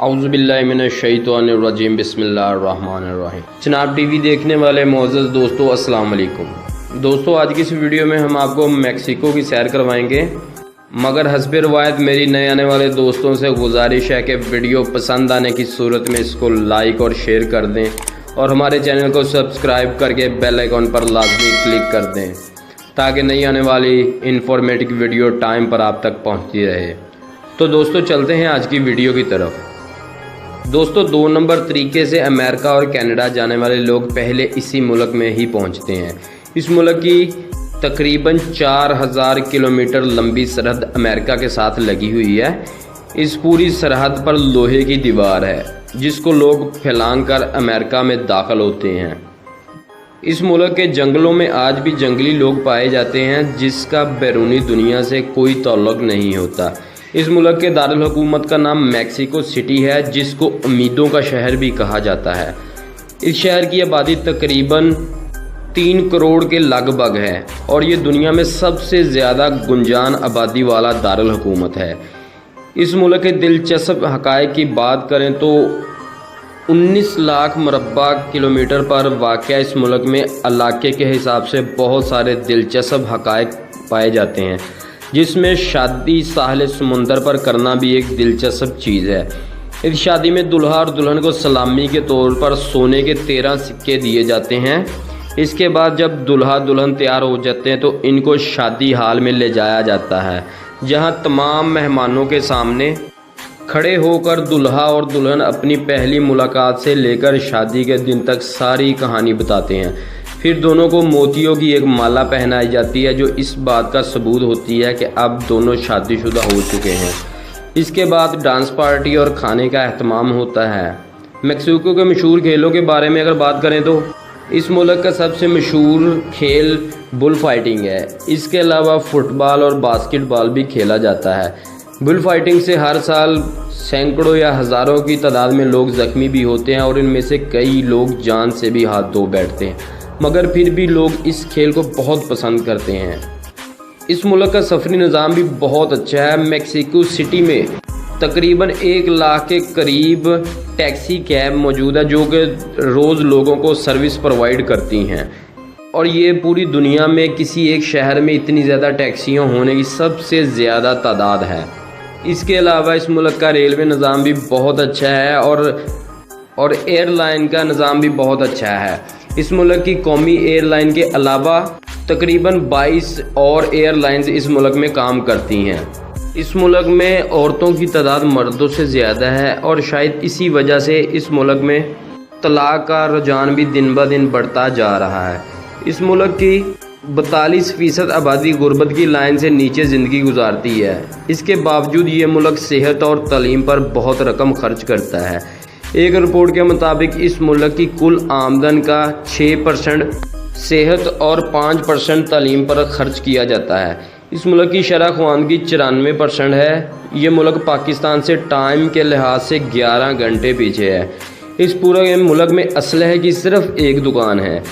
औज़ुबिल्लाहिमिनश्शैतानिर्रजीम बिस्मिल्लाहिर्रहमानिर्रहीम। जनाब टीवी देखने वाले मोअज़्ज़ज़ दोस्तों, अस्सलाम वालेकुम। दोस्तों, आज की इस वीडियो में हम आपको मैक्सिको की सैर करवाएंगे, मगर हस्ब रवायत मेरी नए आने वाले दोस्तों से गुजारिश है कि वीडियो पसंद आने की सूरत में इसको लाइक और शेयर कर दें और हमारे चैनल को सब्सक्राइब करके बेल आइकॉन पर लाजमी क्लिक कर दें ताकि नई आने वाली इंफॉर्मेटिव वीडियो टाइम पर आप तक पहुंचती रहे। तो दोस्तों, चलते हैं आज की वीडियो की तरफ। दोस्तों, 2 नंबर तरीके से अमेरिका और कनाडा जाने वाले लोग पहले इसी मुल्क में ही पहुंचते हैं। इस मुल्क की तकरीबन 4000 किलोमीटर लंबी सरहद अमेरिका के साथ लगी हुई है। इस पूरी सरहद पर लोहे की दीवार है जिसको लोग फैलांग कर अमेरिका में दाखिल होते हैं। इस मुल्क के जंगलों में आज भी जंगली लोग पाए जाते हैं जिसका बैरूनी दुनिया से कोई ताल्लुक नहीं होता। इस मुल्क के दारुल हुकूमत का नाम मैक्सिको सिटी है, जिसको उम्मीदों का शहर भी कहा जाता है। इस शहर की आबादी तकरीबन 3 करोड़ के लगभग है और ये दुनिया में सबसे ज़्यादा गुंजान आबादी वाला दारुल हुकूमत है। इस मुल्क के दिलचस्प हक़ाइक़ की बात करें तो 19 लाख मुरब्बा किलोमीटर पर वाक़या इस मुल्क में इलाके के हिसाब से बहुत सारे दिलचस्प हक़ाइक़ पाए जाते हैं, जिसमें शादी साहिल समुंदर पर करना भी एक दिलचस्प चीज़ है। इस शादी में दुल्हा और दुल्हन को सलामी के तौर पर सोने के 13 सिक्के दिए जाते हैं। इसके बाद जब दुल्हा दुल्हन तैयार हो जाते हैं तो इनको शादी हाल में ले जाया जाता है, जहां तमाम मेहमानों के सामने खड़े होकर दुल्हा और दुल्हन अपनी पहली मुलाकात से लेकर शादी के दिन तक सारी कहानी बताते हैं। फिर दोनों को मोतियों की एक माला पहनाई जाती है जो इस बात का सबूत होती है कि अब दोनों शादीशुदा हो चुके हैं। इसके बाद डांस पार्टी और खाने का एहतमाम होता है। मैक्सिको के मशहूर खेलों के बारे में अगर बात करें तो इस मुल्क का सबसे मशहूर खेल बुल फाइटिंग है। इसके अलावा फुटबॉल और बास्केटबॉल भी खेला जाता है। बुल फाइटिंग से हर साल सैकड़ों या हज़ारों की तादाद में लोग ज़ख्मी भी होते हैं और इनमें से कई लोग जान से भी हाथ धो बैठते हैं, मगर फिर भी लोग इस खेल को बहुत पसंद करते हैं। इस मुल्क का सफरी निज़ाम भी बहुत अच्छा है। मैक्सिको सिटी में तकरीबन 1 लाख के करीब टैक्सी कैब मौजूद है जो कि रोज़ लोगों को सर्विस प्रोवाइड करती हैं, और ये पूरी दुनिया में किसी एक शहर में इतनी ज़्यादा टैक्सियाँ होने की सबसे ज़्यादा तादाद है। इसके अलावा इस मुल्क का रेलवे निज़ाम भी बहुत अच्छा है और एयरलाइन का निज़ाम भी बहुत अच्छा है। इस मुल्क की कौमी एयरलाइन के अलावा तकरीबन 22 और एयरलाइंस इस मुल्क में काम करती हैं। इस मुल्क में औरतों की तादाद मर्दों से ज़्यादा है और शायद इसी वजह से इस मुल्क में तलाक का रुझान भी दिन ब दिन बढ़ता जा रहा है। इस मुल्क की 42% आबादी गुर्बत की लाइन से नीचे ज़िंदगी गुजारती है। इसके बावजूद ये मुल्क सेहत और तालीम पर बहुत रकम खर्च करता है। एक रिपोर्ट के मुताबिक इस मुल्क की कुल आमदन का 6% सेहत और 5% तालीम पर खर्च किया जाता है। इस मुल्क की शरह ख्वानगी 94% है। ये मुल्क पाकिस्तान से टाइम के लिहाज से 11 घंटे पीछे है। इस पूरे मुल्क में असलहे की सिर्फ एक दुकान है।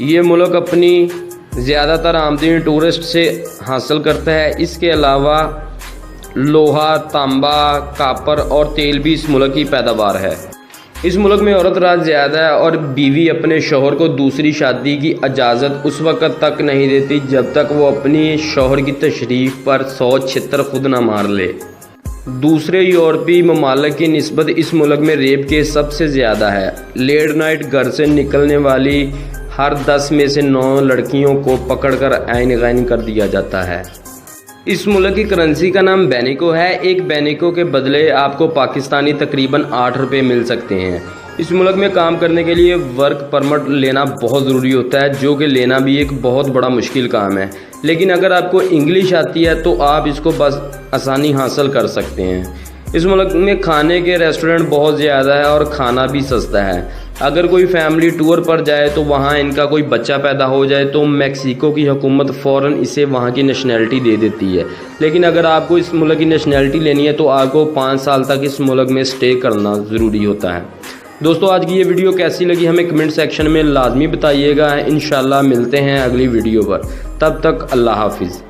ये मुल्क अपनी ज़्यादातर आमदनी टूरिस्ट से हासिल करता है। इसके अलावा लोहा, तांबा, कापर और तेल भी इस मुल्क की पैदावार है। इस मुल्क में औरत राज ज़्यादा है और बीवी अपने शौहर को दूसरी शादी की इजाज़त उस वक़्त तक नहीं देती जब तक वो अपनी शौहर की तशरीफ़ पर 100 छितर खुद ना मार ले। दूसरे यूरोपीय ममालिक की निस्बत इस मुल्क में रेप केस सबसे ज़्यादा है। लेट नाइट घर से निकलने वाली हर 10 में से 9 लड़कियों को पकड़कर आइन गैन कर दिया जाता है। इस मुल्क की करेंसी का नाम बेनिको है। एक बेनिको के बदले आपको पाकिस्तानी तकरीबन 8 रुपये मिल सकते हैं। इस मुल्क में काम करने के लिए वर्क परमिट लेना बहुत ज़रूरी होता है, जो कि लेना भी एक बहुत बड़ा मुश्किल काम है। लेकिन अगर आपको इंग्लिश आती है तो आप इसको बस आसानी हासिल कर सकते हैं। इस मुल्क में खाने के रेस्टोरेंट बहुत ज़्यादा है और खाना भी सस्ता है। अगर कोई फैमिली टूर पर जाए तो वहाँ इनका कोई बच्चा पैदा हो जाए तो मैक्सिको की हुकूमत फ़ौरन इसे वहाँ की नेशनैलिटी दे देती है। लेकिन अगर आपको इस मुल्क की नेशनैलिटी लेनी है तो आपको 5 साल तक इस मुल्क में स्टे करना ज़रूरी होता है। दोस्तों, आज की ये वीडियो कैसी लगी हमें कमेंट सेक्शन में लाजमी बताइएगा। इंशाल्लाह मिलते हैं अगली वीडियो पर। तब तक अल्लाह हाफिज़।